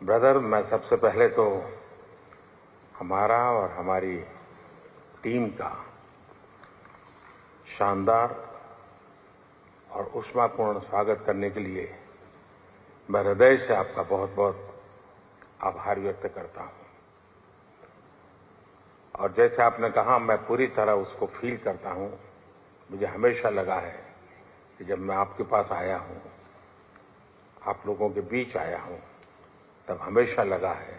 Brother, मैं सबसे पहले तो हमारा और हमारी टीम का शानदार और ऊष्मापूर्ण स्वागत करने के लिए मैं हृदय से आपका बहुत बहुत आभार व्यक्त करता हूं। और जैसे आपने कहा, मैं पूरी तरह उसको फील करता हूं। मुझे हमेशा लगा है कि जब मैं आपके पास आया हूं, आप लोगों के बीच आया हूं, तब हमेशा लगा है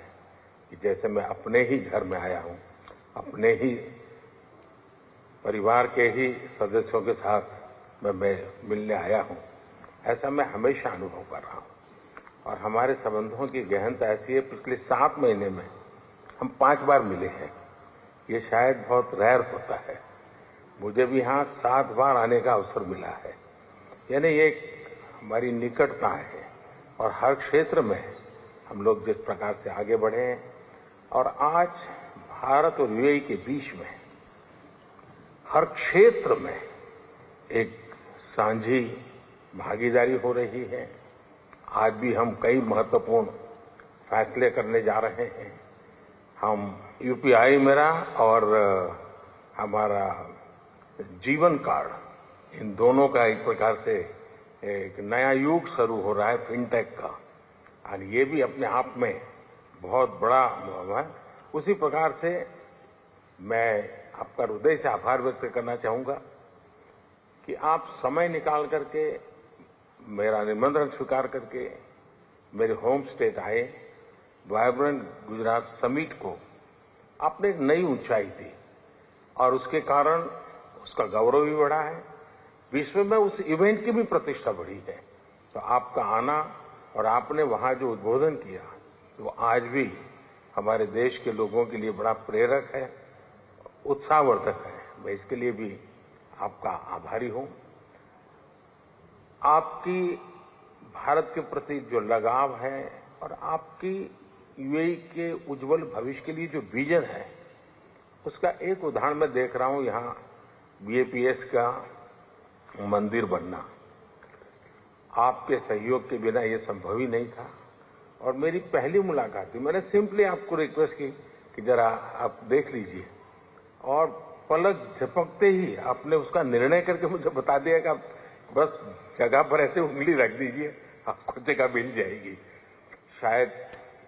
कि जैसे मैं अपने ही घर में आया हूं, अपने ही परिवार के ही सदस्यों के साथ मैं मिलने आया हूं। ऐसा मैं हमेशा अनुभव कर रहा हूं। और हमारे संबंधों की गहनता ऐसी है, पिछले 7 महीने में हम 5 बार मिले हैं। ये शायद बहुत रेयर होता है। मुझे भी यहाँ 7 बार आने का अवसर मिला है। यानी ये हमारी निकटता है, और हर क्षेत्र में हम लोग जिस प्रकार से आगे बढ़े हैं, और आज भारत और यूएई के बीच में हर क्षेत्र में एक साझी भागीदारी हो रही है। आज भी हम कई महत्वपूर्ण फैसले करने जा रहे हैं। हम यूपीआई मेरा और हमारा जीवन कार्ड, इन दोनों का एक प्रकार से एक नया युग शुरू हो रहा है फिनटेक का, और ये भी अपने आप में बहुत बड़ा अनुभव है। उसी प्रकार से मैं आपका हृदय से आभार व्यक्त करना चाहूंगा कि आप समय निकाल करके मेरा निमंत्रण स्वीकार करके मेरे होम स्टेट आए। वाइब्रेंट गुजरात समिट को आपने एक नई ऊंचाई दी, और उसके कारण उसका गौरव भी बढ़ा है। विश्व में उस इवेंट की भी प्रतिष्ठा बढ़ी है। तो आपका आना और आपने वहां जो उद्बोधन किया, वो आज भी हमारे देश के लोगों के लिए बड़ा प्रेरक है, उत्साहवर्धक है। मैं इसके लिए भी आपका आभारी हूं। आपकी भारत के प्रति जो लगाव है और आपकी यूएई के उज्जवल भविष्य के लिए जो विजन है, उसका एक उदाहरण मैं देख रहा हूं। यहां बीएपीएस का मंदिर बनना, आपके सहयोग के बिना यह संभव ही नहीं था। और मेरी पहली मुलाकात थी, मैंने सिंपली आपको रिक्वेस्ट की कि जरा आप देख लीजिए, और पलक झपकते ही आपने उसका निर्णय करके मुझे बता दिया कि आप बस जगह पर ऐसे उंगली रख दीजिए, आपको जगह मिल जाएगी। शायद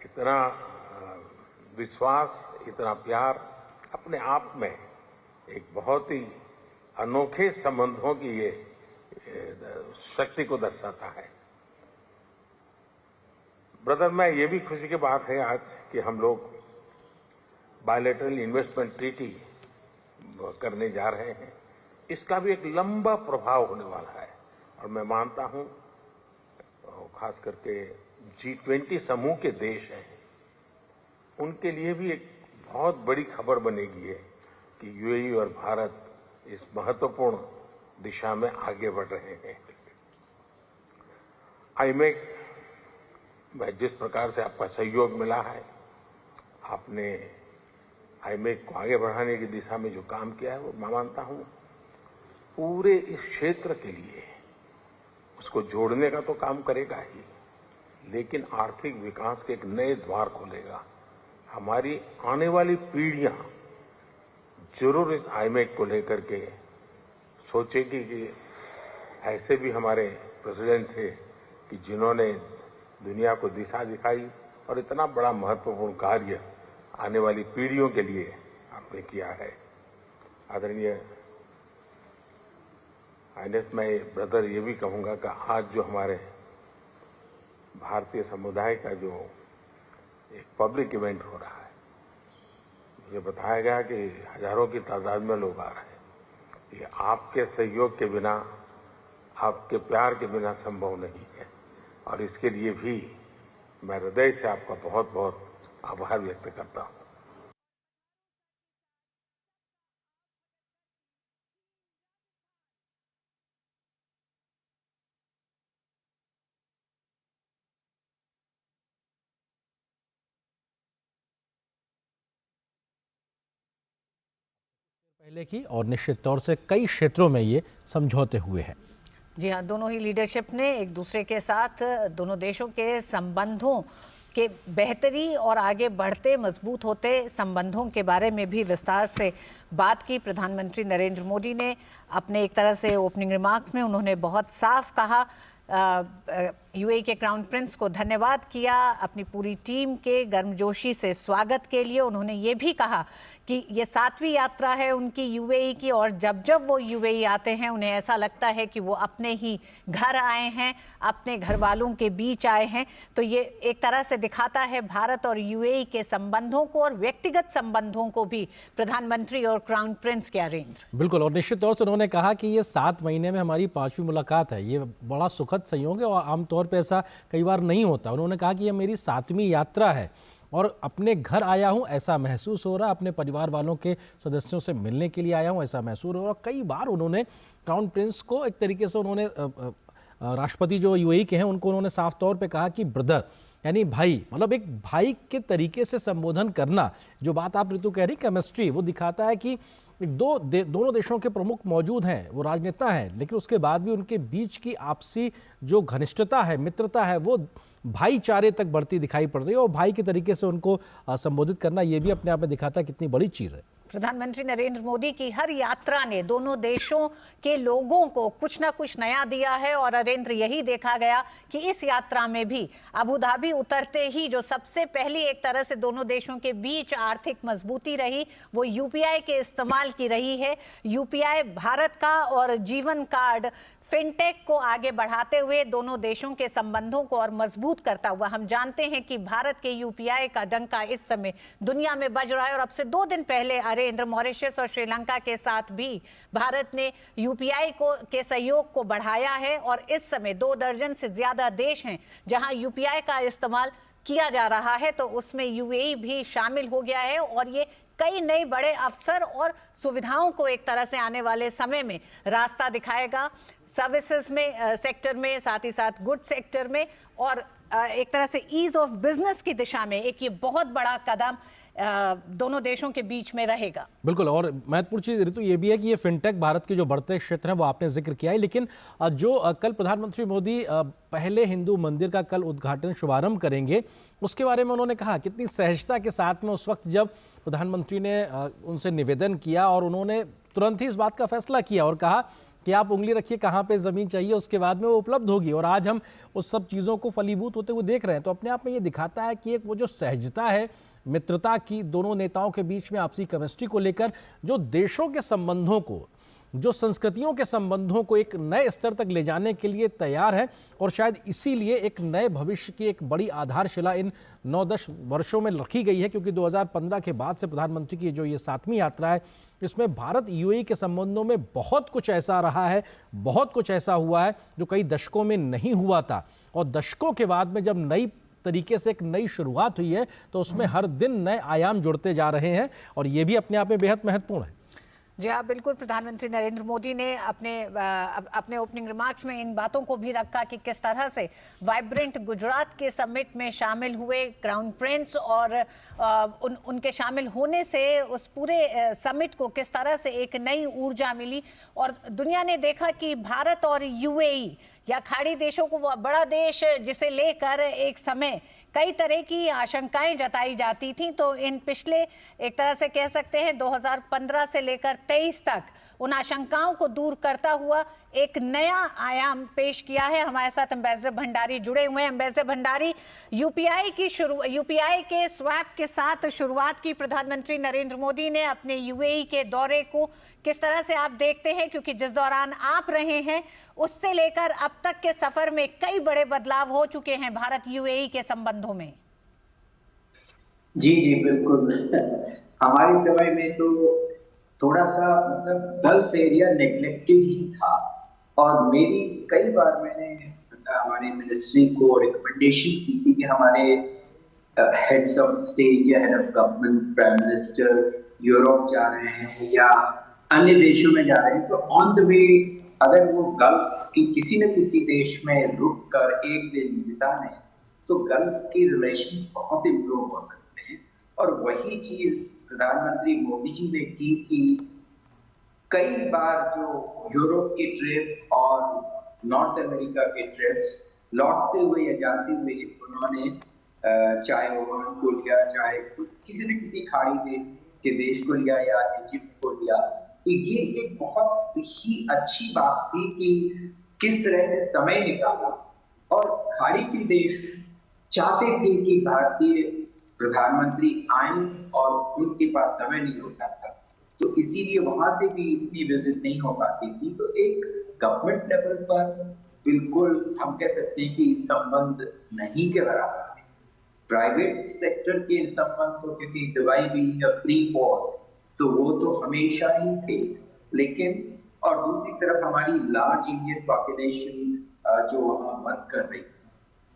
इतना विश्वास, इतना प्यार अपने आप में एक बहुत ही अनोखे संबंधों की ये शक्ति को दर्शाता है। ब्रदर, मैं ये भी खुशी की बात है आज कि हम लोग बायलैटरल इन्वेस्टमेंट ट्रीटी करने जा रहे हैं। इसका भी एक लंबा प्रभाव होने वाला है, और मैं मानता हूं खास करके G20 समूह के देश हैं, उनके लिए भी एक बहुत बड़ी खबर बनेगी है कि यूएई और भारत इस महत्वपूर्ण दिशा में आगे बढ़ रहे हैं। आईमेक में जिस प्रकार से आपका सहयोग मिला है, आपने आईमेक को आगे बढ़ाने की दिशा में जो काम किया है, वो मैं मानता हूं पूरे इस क्षेत्र के लिए उसको जोड़ने का तो काम करेगा ही, लेकिन आर्थिक विकास के एक नए द्वार खोलेगा। हमारी आने वाली पीढ़ियां जरूर इस आईमेक को लेकर के सोचेगी कि ऐसे भी हमारे प्रेसिडेंट थे कि जिन्होंने दुनिया को दिशा दिखाई और इतना बड़ा महत्वपूर्ण कार्य आने वाली पीढ़ियों के लिए आपने किया है। आदरणीय हाइनेस, मैं ब्रदर ये भी कहूंगा कि आज जो हमारे भारतीय समुदाय का जो एक पब्लिक इवेंट हो रहा है, मुझे बताया गया कि हजारों की तादाद में लोग आ रहे हैं। ये आपके सहयोग के बिना, आपके प्यार के बिना संभव नहीं है, और इसके लिए भी मैं हृदय से आपका बहुत बहुत आभार व्यक्त करता हूं। पहले की और निश्चित तौर से कई क्षेत्रों में ये समझौते हुए हैं। जी हाँ, दोनों ही लीडरशिप ने एक दूसरे के साथ दोनों देशों के संबंधों के बेहतरी और आगे बढ़ते मजबूत होते संबंधों के बारे में भी विस्तार से बात की। प्रधानमंत्री नरेंद्र मोदी ने अपने एक तरह से ओपनिंग रिमार्क्स में उन्होंने बहुत साफ कहा, यूएई के क्राउन प्रिंस को धन्यवाद किया अपनी पूरी टीम के गर्मजोशी से स्वागत के लिए। उन्होंने ये भी कहा कि ये 7वीं यात्रा है उनकी यूएई की, और जब जब वो यूएई आते हैं उन्हें ऐसा लगता है कि वो अपने ही घर आए हैं, अपने घर वालों के बीच आए हैं। तो ये एक तरह से दिखाता है भारत और यूएई के संबंधों को और व्यक्तिगत संबंधों को भी, प्रधानमंत्री और क्राउन प्रिंस के अरेंद्र। बिल्कुल, और निश्चित तौर से उन्होंने कहा कि ये 7 महीने में हमारी 5वीं मुलाकात है। ये बड़ा सुखद संयोग है और आमतौर पर ऐसा कई बार नहीं होता। उन्होंने कहा कि ये मेरी 7वीं यात्रा है और अपने घर आया हूं ऐसा महसूस हो रहा है, अपने परिवार वालों के सदस्यों से मिलने के लिए आया हूं ऐसा महसूस हो रहा है। कई बार उन्होंने क्राउन प्रिंस को एक तरीके से उन्होंने राष्ट्रपति जो यूएई के हैं उनको उन्होंने साफ तौर पे कहा कि ब्रदर, यानी भाई, मतलब एक भाई के तरीके से संबोधन करना। जो बात आप ऋतु कह रही केमिस्ट्री, वो दिखाता है कि दोनों देशों के प्रमुख मौजूद हैं, वो राजनेता हैं, लेकिन उसके बाद भी उनके बीच की आपसी जो घनिष्ठता है, मित्रता है, वो भाईचारे तक बढ़ती दिखाई पड़ रही है। और भाई के तरीके से उनको संबोधित करना, ये भी अपने आप में दिखाता है कितनी बड़ी चीज़ है। प्रधानमंत्री नरेंद्र मोदी की हर यात्रा ने दोनों देशों के लोगों को कुछ ना कुछ नया दिया है, और नरेंद्र यही देखा गया कि इस यात्रा में भी अबू धाबी उतरते ही जो सबसे पहली एक तरह से दोनों देशों के बीच आर्थिक मजबूती रही वो यूपीआई के इस्तेमाल की रही है। यूपीआई भारत का और जीवन कार्ड फिनटेक को आगे बढ़ाते हुए दोनों देशों के संबंधों को और मजबूत करता हुआ, हम जानते हैं कि भारत के यूपीआई का डंका इस समय दुनिया में बज रहा है, और अब से 2 दिन पहले अरेंद्र, मॉरिशस और श्रीलंका के साथ भी भारत ने यूपीआई के सहयोग को बढ़ाया है, और इस समय 2 दर्जन से ज्यादा देश हैं जहां यूपीआई का इस्तेमाल किया जा रहा है, तो उसमें यूएई भी शामिल हो गया है। और ये कई नए बड़े अवसर और सुविधाओं को एक तरह से आने वाले समय में रास्ता दिखाएगा, सर्विसेज में सेक्टर में, साथ ही साथ गुड सेक्टर में, और एक तरह से ईज ऑफ बिजनेस की दिशा में एक ये बहुत बड़ा कदम दोनों देशों के बीच में रहेगा। बिल्कुल, और महत्वपूर्ण चीज ऋतु ये भी है कि ये फिनटेक भारत के जो बढ़ते क्षेत्र हैं वो आपने जिक्र किया है, लेकिन जो कल प्रधानमंत्री मोदी पहले हिंदू मंदिर का कल उद्घाटन शुभारंभ करेंगे, उसके बारे में उन्होंने कहा कितनी सहजता के साथ में उस वक्त जब प्रधानमंत्री ने उनसे निवेदन किया और उन्होंने तुरंत ही इस बात का फैसला किया और कहा कि आप उंगली रखिए कहाँ पे ज़मीन चाहिए, उसके बाद में वो उपलब्ध होगी। और आज हम उस सब चीज़ों को फलीभूत होते हुए देख रहे हैं। तो अपने आप में ये दिखाता है कि एक वो जो सहजता है मित्रता की दोनों नेताओं के बीच में आपसी केमिस्ट्री को लेकर, जो देशों के संबंधों को, जो संस्कृतियों के संबंधों को एक नए स्तर तक ले जाने के लिए तैयार है, और शायद इसीलिए एक नए भविष्य की एक बड़ी आधारशिला इन 9-10 वर्षों में रखी गई है। क्योंकि 2015 के बाद से प्रधानमंत्री की जो ये 7वीं यात्रा है, इसमें भारत यूएई के संबंधों में बहुत कुछ ऐसा रहा है, बहुत कुछ ऐसा हुआ है जो कई दशकों में नहीं हुआ था। और दशकों के बाद में जब नई तरीके से एक नई शुरुआत हुई है, तो उसमें हर दिन नए आयाम जुड़ते जा रहे हैं, और ये भी अपने आप में बेहद महत्वपूर्ण है। जी हाँ, बिल्कुल। प्रधानमंत्री नरेंद्र मोदी ने अपने ओपनिंग रिमार्क्स में इन बातों को भी रखा कि किस तरह से वाइब्रेंट गुजरात के समिट में शामिल हुए क्राउन प्रिंस, और उनके शामिल होने से उस पूरे समिट को किस तरह से एक नई ऊर्जा मिली, और दुनिया ने देखा कि भारत और यूएई या खाड़ी देशों को, वो बड़ा देश जिसे लेकर एक समय कई तरह की आशंकाएं जताई जाती थी, तो इन पिछले एक तरह से कह सकते हैं 2015 से लेकर 23 तक उन आशंकाओं को दूर करता हुआ एक नया आयाम पेश किया है। हमारे साथ एम्बेसडर भंडारी जुड़े हुए हैं। एम्बेसडर भंडारी, यूपीआई के स्वैप के साथ शुरुआत की प्रधानमंत्री नरेंद्र मोदी ने अपने यूएई के दौरे को, किस तरह से आप देखते हैं? क्योंकि जिस दौरान आप रहे हैं उससे लेकर अब तक के सफर में कई बड़े बदलाव हो चुके हैं भारत यूएई के संबंधों में। जी जी बिल्कुल। हमारे समय में तो थोड़ा सा मतलब गल्फ एरिया नेग्लेक्टेड ही था, और मेरी कई बार मैंने हमारे मिनिस्ट्री को रिकमेंडेशन की थी कि हमारे हेड्स ऑफ स्टेट या head of government, prime minister Europe जा रहे हैं या अन्य देशों में जा रहे हैं, तो ऑन द वे अगर वो गल्फ की किसी न किसी देश में रुक कर एक दिन बिताने, तो गल्फ के रिलेशंस बहुत इम्प्रूव हो सकते हैं। और वही चीज प्रधानमंत्री मोदी जी ने की थी। कई बार जो यूरोप की ट्रिप और नॉर्थ अमेरिका के ट्रिप्स, लौटते हुए या जाते हुए उन्होंने चाहे ओमान को लिया, चाहे किसी न किसी खाड़ी के देश को लिया या इजिप्ट को लिया, तो ये एक बहुत ही अच्छी बात थी कि किस तरह से समय निकाला। और खाड़ी के देश चाहते थे कि भारतीय प्रधानमंत्री आए, और उनके पास समय नहीं होता था, तो इसीलिए वहां से भी इतनी विजिट नहीं हो पाती थी। तो एक गवर्नमेंट लेवल पर बिल्कुल हम कह सकते हैं कि संबंध नहीं के बराबर थे। प्राइवेट सेक्टर के संबंध तो, क्योंकि Dubai being a free port, तो वो तो हमेशा ही थे, लेकिन और दूसरी तरफ हमारी लार्ज इंडियन पॉपुलेशन जो वहां वर्क कर रही थी।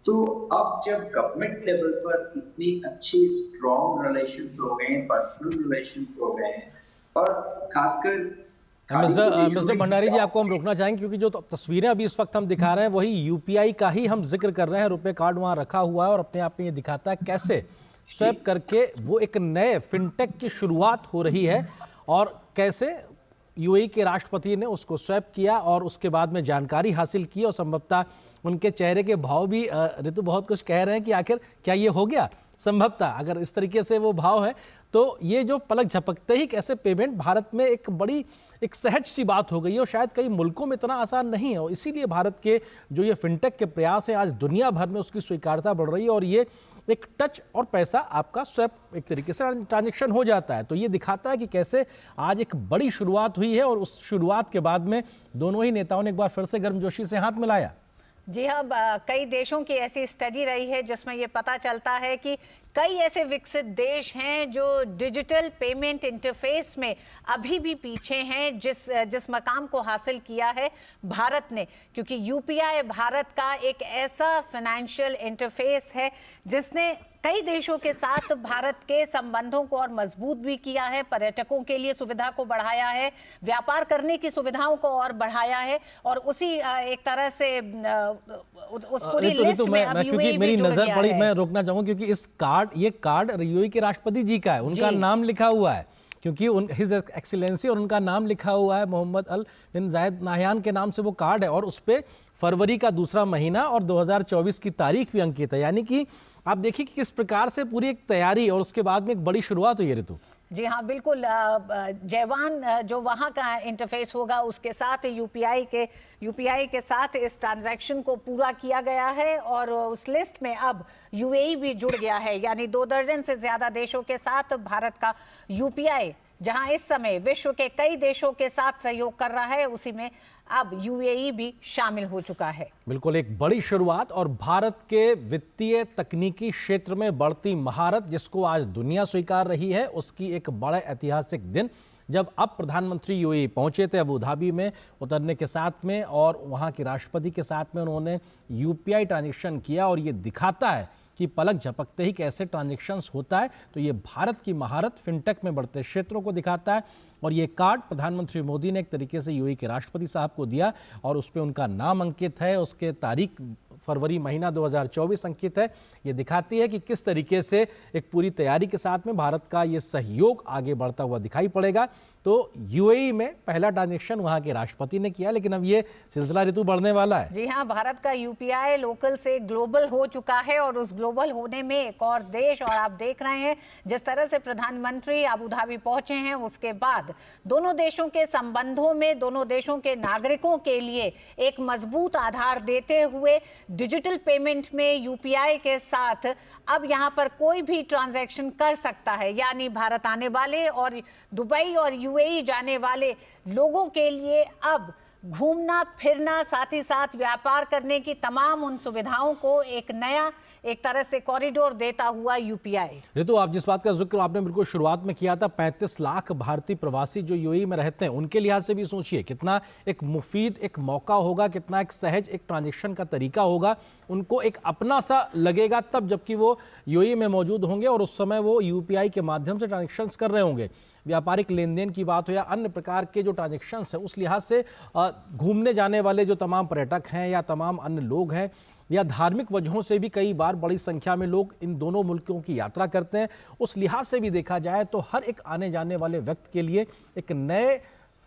तो अब जब गवर्नमेंट लेवल पर इतने अच्छे स्ट्रॉन्ग रिलेशंस हो गए हैं, पर्सनल रिलेशंस हो गए हैं, और खासकर मिस्टर भंडारी जी, आपको हम रोकना चाहेंगे क्योंकि जो तस्वीरें अभी इस वक्त हम दिखा रहे हैं वही यूपीआई का ही हम जिक्र कर रहे हैं। रुपए कार्ड वहां रखा हुआ है और अपने आप में ये दिखाता है कैसे स्वैप करके वो एक नए फिनटेक की शुरुआत हो रही है, और कैसे यूएई के राष्ट्रपति ने उसको स्वैप किया और उसके बाद में जानकारी हासिल की, और संभवतः उनके चेहरे के भाव भी ऋतु बहुत कुछ कह रहे हैं कि आखिर क्या ये हो गया। संभवतः अगर इस तरीके से वो भाव है तो ये जो पलक झपकते ही कैसे पेमेंट भारत में एक बड़ी एक सहज सी बात हो गई है, और शायद कई मुल्कों में इतना आसान नहीं है, और इसीलिए भारत के जो ये फिनटेक के प्रयास हैं आज दुनिया भर में उसकी स्वीकार्यता बढ़ रही है, और ये एक टच और पैसा आपका स्वैप एक तरीके से ट्रांजैक्शन हो जाता है। तो ये दिखाता है कि कैसे आज एक बड़ी शुरुआत हुई है, और उस शुरुआत के बाद में दोनों ही नेताओं ने एक बार फिर से गर्मजोशी से हाथ मिलाया। जी हाँ, कई देशों की ऐसी स्टडी रही है जिसमें ये पता चलता है कि कई ऐसे विकसित देश हैं जो डिजिटल पेमेंट इंटरफेस में अभी भी पीछे हैं जिस मकाम को हासिल किया है भारत ने, क्योंकि यूपीआई भारत का एक ऐसा फाइनेंशियल इंटरफेस है जिसने कई देशों के साथ भारत के संबंधों को और मजबूत भी किया है, पर्यटकों के लिए सुविधा को बढ़ाया है, व्यापार करने की सुविधाओं को और बढ़ाया है, और उसी एक तरह से उस पूरी लिस्ट में अब यूएई मेरी भी जुड़ नजर गया पड़ी, है। मैं रोकना चाहूंगा क्योंकि ये कार्ड यूएई के राष्ट्रपति जी का है, उनका नाम लिखा हुआ है, क्योंकि हिज एक्सीलेंसी और उनका नाम लिखा हुआ है, मोहम्मद अल बिन जायद नाहयान के नाम से वो कार्ड है, और उस पे फरवरी का दूसरा महीना और 2024 की तारीख भी अंकित है। यानी कि आप देखिए कि किस प्रकार से पूरी एक तैयारी और उसके बाद में एक बड़ी शुरुआत हुई है। ऋतु जी हाँ, बिल्कुल। जयवान जो वहाँ का इंटरफेस होगा उसके साथ यूपीआई के साथ इस ट्रांजैक्शन को पूरा किया गया है, और उस लिस्ट में अब यूएई भी जुड़ गया है। यानी 2 दर्जन से ज्यादा देशों के साथ भारत का यूपीआई, जहां इस समय विश्व के कई देशों के साथ सहयोग कर रहा है, उसी में अब यूएई भी शामिल हो चुका है। बिल्कुल एक बड़ी शुरुआत, और भारत के वित्तीय तकनीकी क्षेत्र में बढ़ती महारत जिसको आज दुनिया स्वीकार रही है, उसकी एक बड़ा ऐतिहासिक दिन जब अब प्रधानमंत्री यूएई पहुंचे थे अबू धाबी में उतरने के साथ में, और वहां के राष्ट्रपति के साथ में उन्होंने यूपीआई ट्रांजैक्शन किया, और ये दिखाता है कि पलक झपकते ही कैसे ट्रांजैक्शंस होता है। तो ये भारत की महारत फिनटेक में बढ़ते क्षेत्रों को दिखाता है, और ये कार्ड प्रधानमंत्री मोदी ने एक तरीके से यूएई के राष्ट्रपति साहब को दिया, और उस पर उनका नाम अंकित है, उसके तारीख फरवरी महीना 2024 अंकित है। ये दिखाती है कि किस तरीके से एक पूरी तैयारी के साथ में भारत का ये सहयोग आगे बढ़ता हुआ दिखाई पड़ेगा। तो यूएई में पहला ट्रांजैक्शन वहां के राष्ट्रपति ने किया, लेकिन अब ये सिलसिला ऋतु बढ़ने वाला है। जी हाँ, भारत का यूपीआई लोकल से ग्लोबल हो चुका है और उस ग्लोबल होने में एक और देश, और आप देख रहे हैं जिस तरह से प्रधानमंत्री अबू धाबी पहुंचे हैं, उसके बाद दोनों देशों के संबंधों में दोनों देशों के नागरिकों के लिए एक मजबूत आधार देते हुए डिजिटल पेमेंट में यूपीआई के साथ अब यहाँ पर कोई भी ट्रांजैक्शन कर सकता है। यानी भारत आने वाले और दुबई और यूएई जाने वाले लोगों के लिए अब घूमना फिरना, साथ ही साथ व्यापार करने की तमाम उन सुविधाओं को एक नया एक तरह से कॉरिडोर देता हुआ यूपीआई। ऋतु, आप जिस बात का जिक्र आपने बिल्कुल शुरुआत में किया था, 35 लाख भारतीय प्रवासी जो यूएई में रहते हैं, उनके लिहाज से भी सोचिए कितना एक मुफीद एक मौका होगा, कितना एक सहज एक ट्रांजैक्शन का तरीका होगा। उनको एक अपना सा लगेगा तब जबकि वो यूएई में मौजूद होंगे और उस समय वो यूपीआई के माध्यम से ट्रांजैक्शन कर रहे होंगे। व्यापारिक लेन देन की बात हो या अन्य प्रकार के जो ट्रांजैक्शंस है, उस लिहाज से घूमने जाने वाले जो तमाम पर्यटक हैं या तमाम अन्य लोग हैं या धार्मिक वजहों से भी कई बार बड़ी संख्या में लोग इन दोनों मुल्कों की यात्रा करते हैं, उस लिहाज से भी देखा जाए तो हर एक आने जाने वाले व्यक्ति के लिए एक नए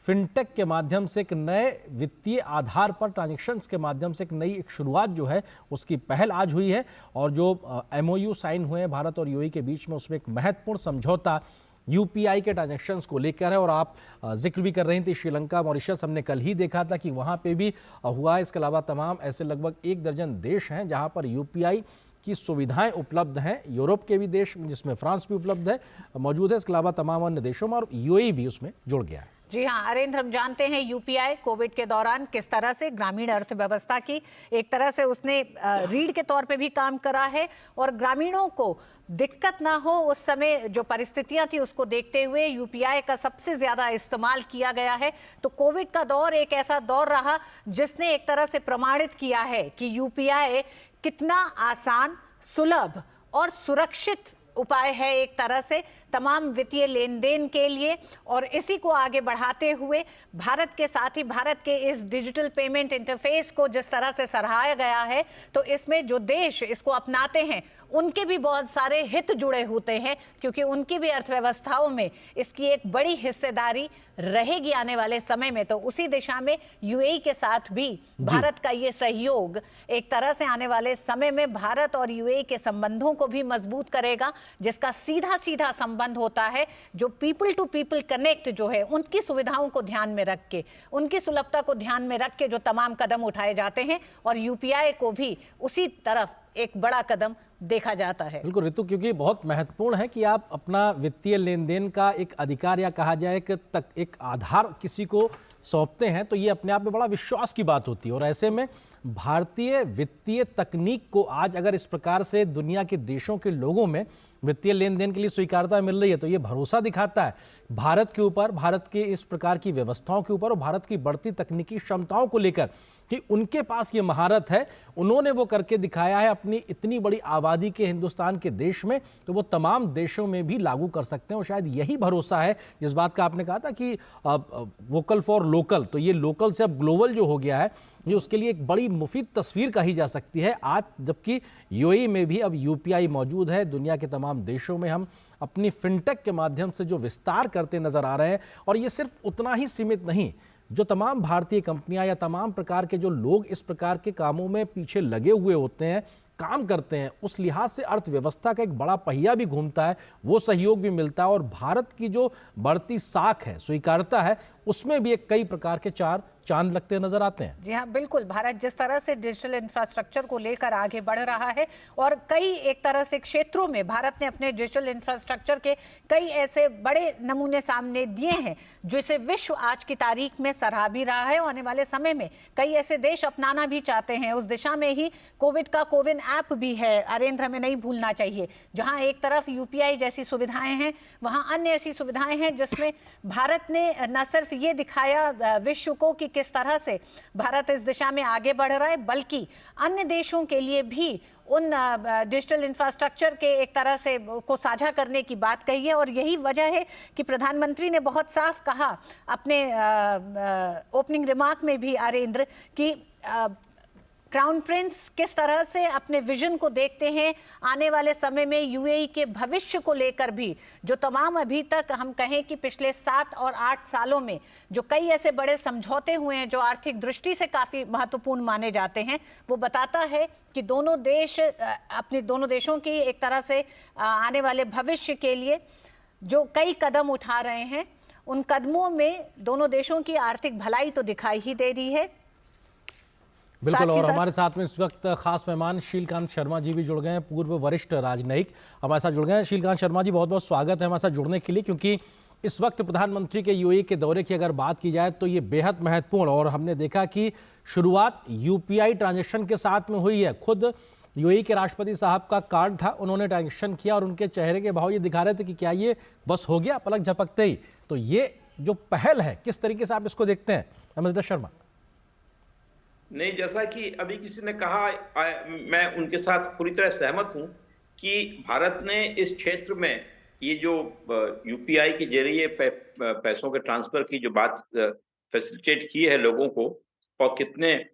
फिनटेक के माध्यम से, एक नए वित्तीय आधार पर ट्रांजैक्शंस के माध्यम से एक नई एक शुरुआत जो है उसकी पहल आज हुई है। और जो एमओयू साइन हुए हैं भारत और यूएई के बीच में, उसमें एक महत्वपूर्ण समझौता यूपीआई के ट्रांजैक्शंस को लेकर है। और आप जिक्र भी कर रही थी श्रीलंका, मॉरिशस, हमने कल ही देखा था कि वहाँ पे भी हुआ। इसके अलावा तमाम ऐसे लगभग 1 दर्जन देश हैं जहाँ पर यूपीआई की सुविधाएं उपलब्ध हैं। यूरोप के भी देश जिसमें फ्रांस भी उपलब्ध है मौजूद है, इसके अलावा तमाम अन्य देशों में, और यूएई भी उसमें जुड़ गया है। जी हाँ अरेंद्र, हम जानते हैं यूपीआई कोविड के दौरान किस तरह से ग्रामीण अर्थव्यवस्था की एक तरह से उसने रीढ़ के तौर पे भी काम करा है, और ग्रामीणों को दिक्कत ना हो उस समय जो परिस्थितियां थी उसको देखते हुए यूपीआई का सबसे ज्यादा इस्तेमाल किया गया है। तो कोविड का दौर एक ऐसा दौर रहा जिसने एक तरह से प्रमाणित किया है कि यूपीआई कितना आसान, सुलभ और सुरक्षित उपाय है एक तरह से तमाम वित्तीय लेन देन के लिए। और इसी को आगे बढ़ाते हुए भारत के साथ ही भारत के इस डिजिटल पेमेंट इंटरफेस को जिस तरह से सराहाया गया है, तो इसमें जो देश इसको अपनाते हैं उनके भी बहुत सारे हित जुड़े होते हैं, क्योंकि उनकी भी अर्थव्यवस्थाओं में इसकी एक बड़ी हिस्सेदारी रहेगी आने वाले समय में। तो उसी दिशा में यूएई के साथ भी भारत का ये सहयोग एक तरह से आने वाले समय में भारत और यूएई के संबंधों को भी मजबूत करेगा, जिसका सीधा सीधा संबंध होता है जो पीपल टू पीपल कनेक्ट जो है, उनकी सुविधाओं को ध्यान में रख के, उनकी सुलभता को ध्यान में रख के जो तमाम कदम उठाए जाते हैं, और यूपीआई को भी उसी तरफ एक बड़ा कदम देखा जाता है। बिल्कुल ऋतु, क्योंकि बहुत महत्वपूर्ण है कि आप अपना वित्तीय लेन देन का एक अधिकार या कहा जाए कि एक आधार किसी को सौंपते हैं, तो ये अपने आप में बड़ा विश्वास की बात होती है। और ऐसे में भारतीय वित्तीय तकनीक को आज अगर इस प्रकार से दुनिया के देशों के लोगों में वित्तीय लेन देन के लिए स्वीकार्यता मिल रही है, तो ये भरोसा दिखाता है भारत के ऊपर, भारत के इस प्रकार की व्यवस्थाओं के ऊपर और भारत की बढ़ती तकनीकी क्षमताओं को लेकर कि उनके पास ये महारत है, उन्होंने वो करके दिखाया है अपनी इतनी बड़ी आबादी के हिंदुस्तान के देश में, तो वो तमाम देशों में भी लागू कर सकते हैं। और शायद यही भरोसा है जिस बात का आपने कहा था कि वोकल फॉर लोकल, तो ये लोकल से अब ग्लोबल जो हो गया है, ये उसके लिए एक बड़ी मुफीद तस्वीर कही जा सकती है आज, जबकि यूएई में भी अब यूपीआई मौजूद है। दुनिया के तमाम देशों में हम अपनी फिनटेक के माध्यम से जो विस्तार करते नजर आ रहे हैं, और ये सिर्फ उतना ही सीमित नहीं, जो तमाम भारतीय कंपनियां या तमाम प्रकार के जो लोग इस प्रकार के कामों में पीछे लगे हुए होते हैं, काम करते हैं, उस लिहाज से अर्थव्यवस्था का एक बड़ा पहिया भी घूमता है, वो सहयोग भी मिलता है। और भारत की जो बढ़ती साख है, स्वीकार्यता है, उसमें भी एक कई प्रकार के चार चांद लगते नजर आते हैं। जी हाँ बिल्कुल, भारत जिस तरह से डिजिटल इंफ्रास्ट्रक्चर को लेकर आगे बढ़ रहा है, और कई एक तरह से क्षेत्रों में भारत ने अपने डिजिटल इंफ्रास्ट्रक्चर के कई ऐसे बड़े नमूने सामने दिए हैं जिसे विश्व आज की तारीख में सराह भी रहा है। आने वाले समय में कई ऐसे देश अपनाना भी चाहते हैं। उस दिशा में ही कोविड का कोविन ऐप भी है, अरेंद्र, हमें नहीं भूलना चाहिए। जहाँ एक तरफ यूपीआई जैसी सुविधाएं हैं, वहाँ अन्य ऐसी सुविधाएं हैं जिसमें भारत ने न सिर्फ ये दिखाया विश्व को कि किस तरह से भारत इस दिशा में आगे बढ़ रहा है, बल्कि अन्य देशों के लिए भी उन डिजिटल इंफ्रास्ट्रक्चर के एक तरह से को साझा करने की बात कही है। और यही वजह है कि प्रधानमंत्री ने बहुत साफ कहा अपने ओपनिंग रिमार्क में भी, अरेंद्र, कि क्राउन प्रिंस किस तरह से अपने विजन को देखते हैं आने वाले समय में यूएई के भविष्य को लेकर भी, जो तमाम अभी तक हम कहें कि पिछले 7 और 8 सालों में जो कई ऐसे बड़े समझौते हुए हैं जो आर्थिक दृष्टि से काफी महत्वपूर्ण माने जाते हैं, वो बताता है कि दोनों देश अपने दोनों देशों की एक तरह से आने वाले भविष्य के लिए जो कई कदम उठा रहे हैं, उन कदमों में दोनों देशों की आर्थिक भलाई तो दिखाई ही दे रही है। बिल्कुल, और हमारे साथ में इस वक्त खास मेहमान शीलकांत शर्मा जी भी जुड़ गए हैं, पूर्व वरिष्ठ राजनयिक हमारे साथ जुड़ गए हैं। शीलकांत शर्मा जी, बहुत बहुत स्वागत है हमारे साथ जुड़ने के लिए, क्योंकि इस वक्त प्रधानमंत्री के यूएई के दौरे की अगर बात की जाए तो ये बेहद महत्वपूर्ण, और हमने देखा कि शुरुआत यूपीआई ट्रांजेक्शन के साथ में हुई है। खुद यूएई के राष्ट्रपति साहब का कार्ड था, उन्होंने ट्रांजेक्शन किया और उनके चेहरे के भाव ये दिखा रहे थे कि क्या ये बस हो गया पलक झपकते ही। तो ये जो पहल है, किस तरीके से आप इसको देखते हैं एमएसडब्ल्यू शर्मा? नहीं, जैसा कि अभी किसी ने कहा, मैं उनके साथ पूरी तरह सहमत हूं कि भारत ने इस क्षेत्र में ये जो यूपीआई के जरिए पैसों के ट्रांसफर की जो बात फैसिलिटेट की है लोगों को, और कितने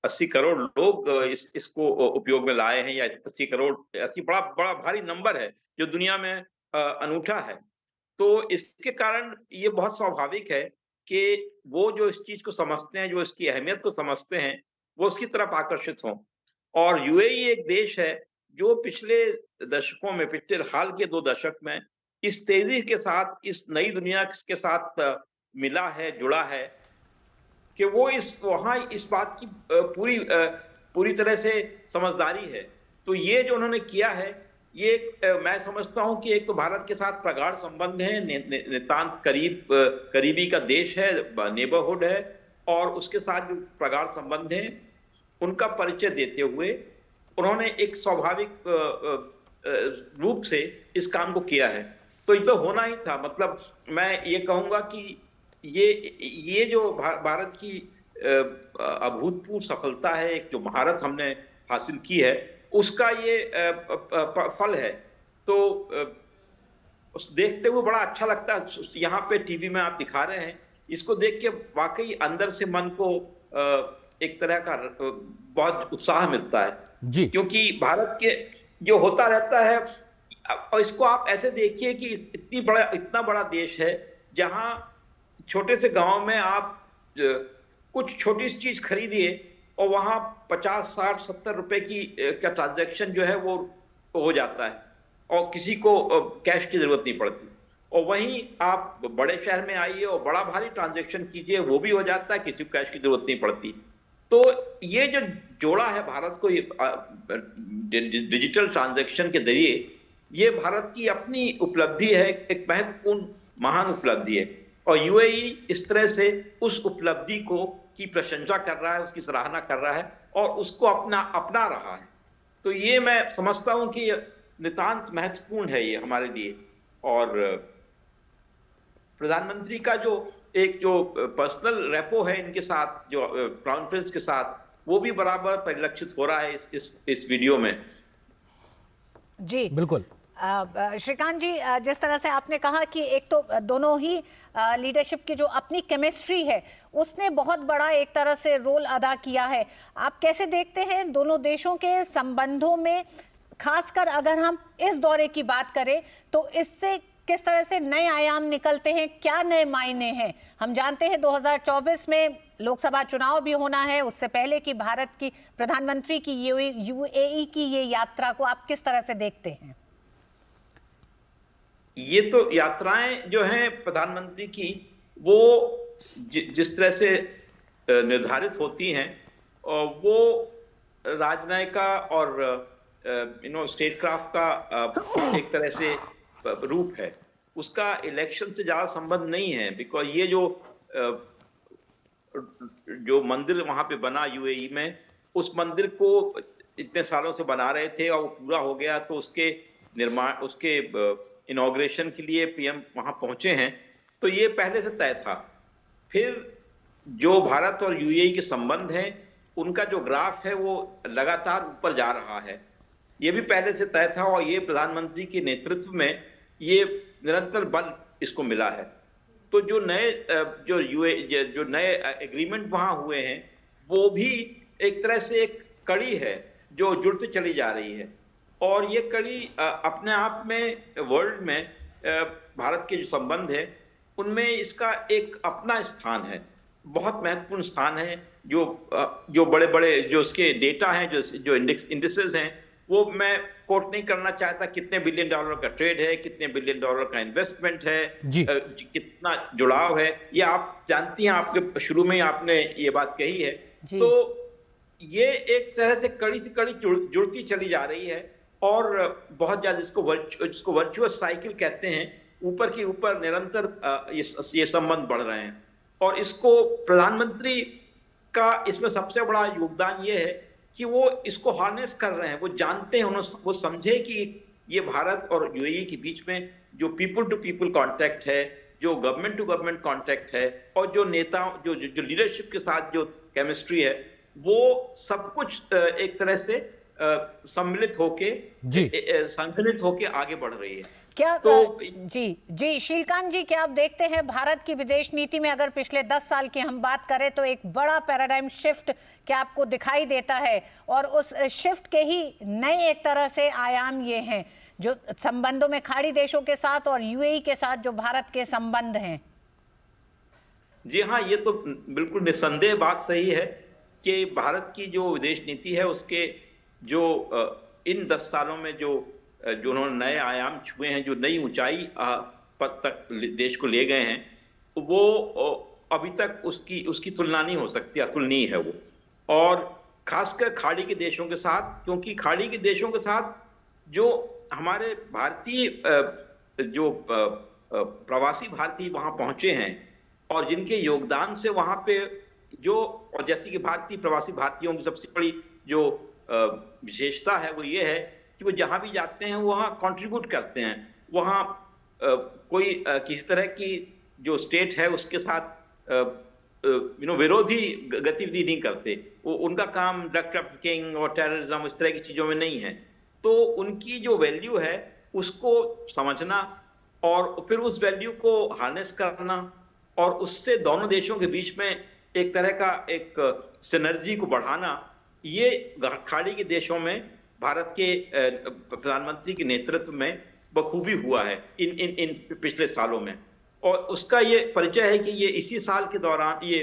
80 करोड़ लोग इसको उपयोग में लाए हैं, या 80 करोड़, 80 बड़ा भारी नंबर है जो दुनिया में अनूठा है। तो इसके कारण ये बहुत स्वाभाविक है कि वो जो इस चीज को समझते हैं, जो इसकी अहमियत को समझते हैं, वो उसकी तरफ आकर्षित हों। और यूएई एक देश है जो पिछले दशकों में, पिछले हाल के 2 दशक में इस तेजी के साथ इस नई दुनिया के साथ मिला है, जुड़ा है, कि वो वहां इस बात की पूरी तरह से समझदारी है। तो ये जो उन्होंने किया है, ये मैं समझता हूं कि एक तो भारत के साथ प्रगाढ़ संबंध है, नितांत करीबी का देश है, नेबरहुड है, और उसके साथ जो प्रगाढ़ संबंध है उनका परिचय देते हुए उन्होंने एक स्वाभाविक रूप से इस काम को किया है। तो ये तो होना ही था। मतलब मैं ये कहूंगा कि ये जो भारत की अभूतपूर्व सफलता है, एक जो महारत हमने हासिल की है, उसका ये फल है। तो देखते हुए बड़ा अच्छा लगता है। यहाँ पे टीवी में आप दिखा रहे हैं, इसको देख के वाकई अंदर से मन को एक तरह का बहुत उत्साह मिलता है जी। क्योंकि भारत के जो होता रहता है, और इसको आप ऐसे देखिए कि इतना बड़ा देश है, जहां छोटे से गांव में आप कुछ छोटी सी चीज खरीदिए और वहां 50, 60, 70 रुपए का ट्रांजैक्शन जो है वो हो जाता है, और किसी को कैश की जरूरत नहीं पड़ती। और वहीं आप बड़े शहर में आइए और बड़ा भारी ट्रांजैक्शन कीजिए, वो भी हो जाता है, किसी को कैश की जरूरत नहीं पड़ती। तो ये जो जोड़ा है भारत को डिजिटल ट्रांजैक्शन के जरिए, ये भारत की अपनी उपलब्धि है, एक महत्वपूर्ण महान उपलब्धि है। और यूएई इस तरह से उस उपलब्धि की प्रशंसा कर रहा है, उसकी सराहना कर रहा है और उसको अपना रहा है। तो ये मैं समझता हूं कि नितांत महत्वपूर्ण है ये हमारे लिए। और प्रधानमंत्री का जो पर्सनल रेपो है इनके साथ, जो क्राउन प्रिंस के साथ, वो भी बराबर परिलक्षित हो रहा है इस वीडियो में। जी बिल्कुल। श्रीकांत जी, जिस तरह से आपने कहा कि एक तो दोनों ही लीडरशिप की जो अपनी केमिस्ट्री है उसने बहुत बड़ा एक तरह से रोल अदा किया है, आप कैसे देखते हैं दोनों देशों के संबंधों में, खासकर अगर हम इस दौरे की बात करें तो इससे किस तरह से नए आयाम निकलते हैं, क्या नए मायने हैं? हम जानते हैं 2024 में लोकसभा चुनाव भी होना है, उससे पहले की भारत की प्रधानमंत्री की यूएई की ये यात्रा को आप किस तरह से देखते हैं? ये तो यात्राएं जो हैं प्रधानमंत्री की, वो जिस तरह से निर्धारित होती हैं, वो राजनयिक और स्टेट क्राफ्ट का एक तरह से रूप है। उसका इलेक्शन से ज्यादा संबंध नहीं है, बिकॉज ये जो मंदिर वहां पे बना यूएई में, उस मंदिर को इतने सालों से बना रहे थे और वो पूरा हो गया, तो उसके निर्माण, उसके इनॉग्रेशन के लिए पीएम वहां पहुंचे हैं, तो ये पहले से तय था। फिर जो भारत और यूएई के संबंध हैं, उनका जो ग्राफ है वो लगातार ऊपर जा रहा है, ये भी पहले से तय था। और ये प्रधानमंत्री के नेतृत्व में ये निरंतर बल इसको मिला है। तो जो नए एग्रीमेंट वहां हुए हैं, वो भी एक तरह से एक कड़ी है जो जुड़ती चली जा रही है, और ये कड़ी अपने आप में वर्ल्ड में भारत के जो संबंध है उनमें इसका एक अपना स्थान है, बहुत महत्वपूर्ण स्थान है। जो बड़े बड़े जो उसके डेटा हैं, जो इंडिसेस हैं, वो मैं कोट नहीं करना चाहता, कितने बिलियन डॉलर का ट्रेड है, कितने बिलियन डॉलर का इन्वेस्टमेंट है, कितना जुड़ाव है, ये आप जानती हैं, आपके शुरू में आपने ये बात कही है। तो ये एक तरह से कड़ी से कड़ी जुड़ती चली जा रही है, और बहुत ज्यादा इसको वर्चुअस साइकिल कहते हैं, ऊपर की ऊपर निरंतर ये संबंध बढ़ रहे हैं। और इसको प्रधानमंत्री का इसमें सबसे बड़ा योगदान ये है कि वो इसको हार्नेस कर रहे हैं, वो जानते हैं, वो समझे कि ये भारत और यूएई के बीच में जो पीपल टू पीपल कांटेक्ट है, जो गवर्नमेंट टू गवर्नमेंट कांटेक्ट है, और जो नेताओं जो लीडरशिप के साथ जो केमिस्ट्री है, वो सब कुछ एक तरह से सम्मिलित होके, संगठित होके आगे बढ़ रही है। क्या जी शीलकांत जी, क्या आप देखते हैं भारत की विदेश नीति में, अगर पिछले 10 साल की हम बात करें, तो एक बड़ा पैराडाइम शिफ्ट क्या आपको दिखाई देता है? और उस शिफ्ट के ही नए एक तरह से आयाम ये हैं जो संबंधों में खाड़ी देशों के साथ और यूएई के साथ जो भारत के संबंध हैं। जी हाँ, ये तो बिल्कुल निस्संदेह बात सही है कि भारत की जो विदेश नीति है उसके जो इन 10 सालों में जो उन्होंने नए आयाम छुए हैं, जो नई ऊंचाई पद तक देश को ले गए हैं, वो अभी तक उसकी तुलना नहीं हो सकती, अतुलनीय है वो। और खासकर खाड़ी के देशों के साथ, क्योंकि खाड़ी के देशों के साथ जो हमारे भारतीय जो प्रवासी भारतीय वहां पहुंचे हैं, और जिनके योगदान से वहां पे जो, और जैसे कि प्रवासी भारतीयों की सबसे बड़ी जो विशेषता है वो ये है कि वो जहां भी जाते हैं वहां कंट्रीब्यूट करते हैं, वहां कोई किसी तरह की जो स्टेट है उसके साथ विरोधी गतिविधि नहीं करते। वो उनका काम ड्रग ट्रैफिकिंग और टेररिज्म इस तरह की चीजों में नहीं है। तो उनकी जो वैल्यू है उसको समझना और फिर उस वैल्यू को हार्नेस करना, और उससे दोनों देशों के बीच में एक तरह का एक सिनर्जी को बढ़ाना, ये खाड़ी के देशों में भारत के प्रधानमंत्री के नेतृत्व में बखूबी हुआ है इन पिछले सालों में। और उसका ये परिचय है कि ये इसी साल के दौरान ये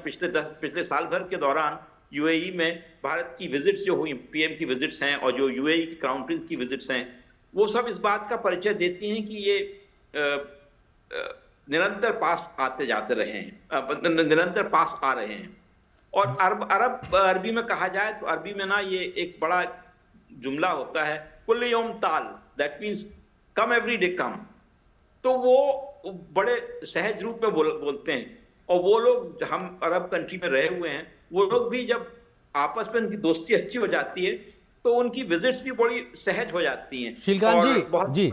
पिछले साल भर के दौरान यूएई में भारत की विजिट्स जो हुई, पीएम की विजिट्स हैं और जो यूएई की क्राउन प्रिंस की विजिट्स हैं, वो सब इस बात का परिचय देती हैं कि ये निरंतर पास आते जाते रहे हैं, निरंतर पास आ रहे हैं। और अरबी में कहा जाए तो अरबी में ना ये एक बड़ा जुमला होता है, कुल यौम ताल, that means come every day come. तो वो बड़े सहज रूप में बोलते हैं, और वो लोग, हम अरब कंट्री में रहे हुए हैं, वो लोग भी जब आपस में उनकी दोस्ती अच्छी हो जाती है तो उनकी विजिट्स भी बड़ी सहज हो जाती हैं। शीलकांत जी,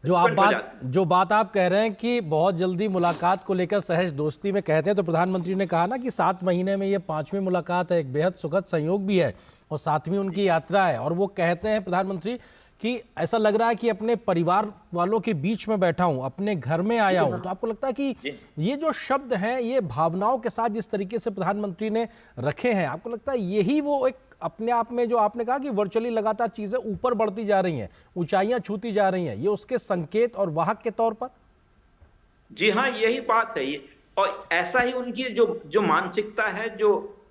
जो बात आप कह रहे हैं कि बहुत जल्दी मुलाकात को लेकर सहज दोस्ती में कहते हैं, तो प्रधानमंत्री ने कहा ना कि 7 महीने में ये 5वीं मुलाकात है, एक बेहद सुखद संयोग भी है और 7वीं उनकी यात्रा है। और वो कहते हैं प्रधानमंत्री कि ऐसा लग रहा है कि अपने परिवार वालों के बीच में बैठा हूं, अपने घर में आया हूं। तो आपको लगता है कि ये जो शब्द हैं, ये भावनाओं के साथ जिस तरीके से प्रधानमंत्री ने रखे हैं, आपको लगता है यही वो एक अपने आप में, जो आपने कहा कि वर्चुअली लगातार चीजें ऊपर बढ़ती जा रही हैं, ऊंचाइयां छूती जा रही हैं, ये उसके संकेत और वाहक के तौर पर? जी हाँ, यही बात है ये। और ऐसा ही उनकी जो मानसिकता है, जो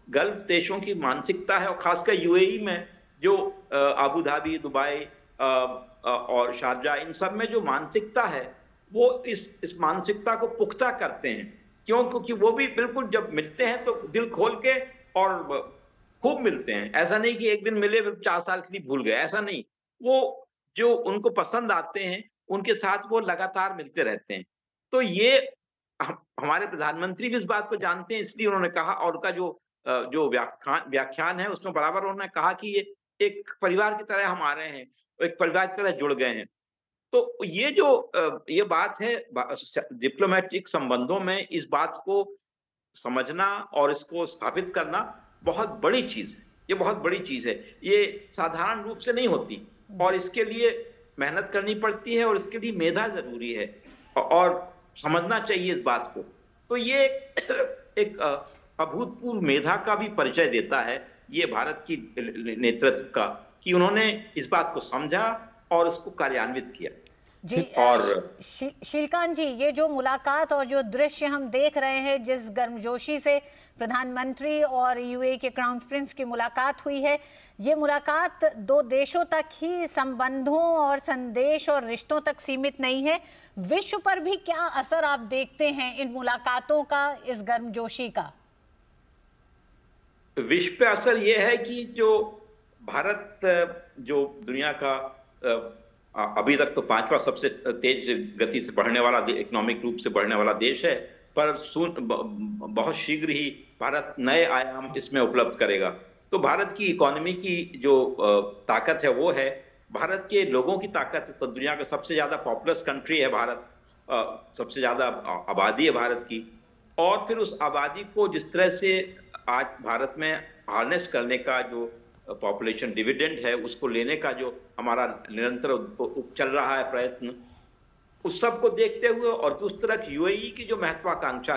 गल्फ देशों की मानसिकता है, और खासकर यूएई में जो अबू धाबी, दुबई और शारजा, इन सब में जो मानसिकता है, वो इस मानसिकता को पुख्ता करते हैं। क्यों? क्योंकि वो भी बिल्कुल जब मिलते हैं तो दिल खोल के और खूब मिलते हैं। ऐसा नहीं कि एक दिन मिले 4 साल के लिए भूल गए, ऐसा नहीं। वो जो उनको पसंद आते हैं उनके साथ वो लगातार मिलते रहते हैं। तो ये हमारे प्रधानमंत्री भी इस बात को जानते हैं, इसलिए उन्होंने कहा, और उनका जो व्याख्यान है उसमें बराबर उन्होंने कहा कि ये एक परिवार की तरह हम आ रहे हैं, एक परिवार की तरह जुड़ गए हैं। तो ये बात है, डिप्लोमेटिक संबंधों में इस बात को समझना और इसको स्थापित करना बहुत बड़ी चीज है। ये बहुत बड़ी चीज है, ये साधारण रूप से नहीं होती, और इसके लिए मेहनत करनी पड़ती है, और इसके लिए मेधा जरूरी है, और समझना चाहिए इस बात को। तो ये एक अभूतपूर्व मेधा का भी परिचय देता है, ये भारत की नेतृत्व का, कि उन्होंने इस बात को समझा और उसको कार्यान्वित किया। जी और शीलकांत जी, ये जो मुलाकात और जो दृश्य हम देख रहे हैं, जिस गर्मजोशी से प्रधानमंत्री और यूएई के क्राउन प्रिंस की मुलाकात हुई है, ये मुलाकात दो देशों तक ही संबंधों और संदेश और रिश्तों तक सीमित नहीं है, विश्व पर भी क्या असर आप देखते हैं इन मुलाकातों का, इस गर्मजोशी का? विश्व पे असर ये है कि जो भारत जो दुनिया का अभी तक तो 5वां सबसे तेज गति से बढ़ने वाला, इकोनॉमिक रूप से बढ़ने वाला देश है, पर बहुत शीघ्र ही भारत नए आयाम इसमें उपलब्ध करेगा। तो भारत की इकोनॉमी की जो ताकत है वो है, भारत के लोगों की ताकत है। तो दुनिया का सबसे ज्यादा पॉपुलस कंट्री है भारत, सबसे ज्यादा आबादी है भारत की, और फिर उस आबादी को जिस तरह से आज भारत में हार्नेस करने का जो पॉपुलेशन डिविडेंड है, उसको लेने का जो हमारा निरंतर चल रहा है प्रयत्न, उस सब को देखते हुए, और दूसरी तरफ यूएई की जो महत्वाकांक्षा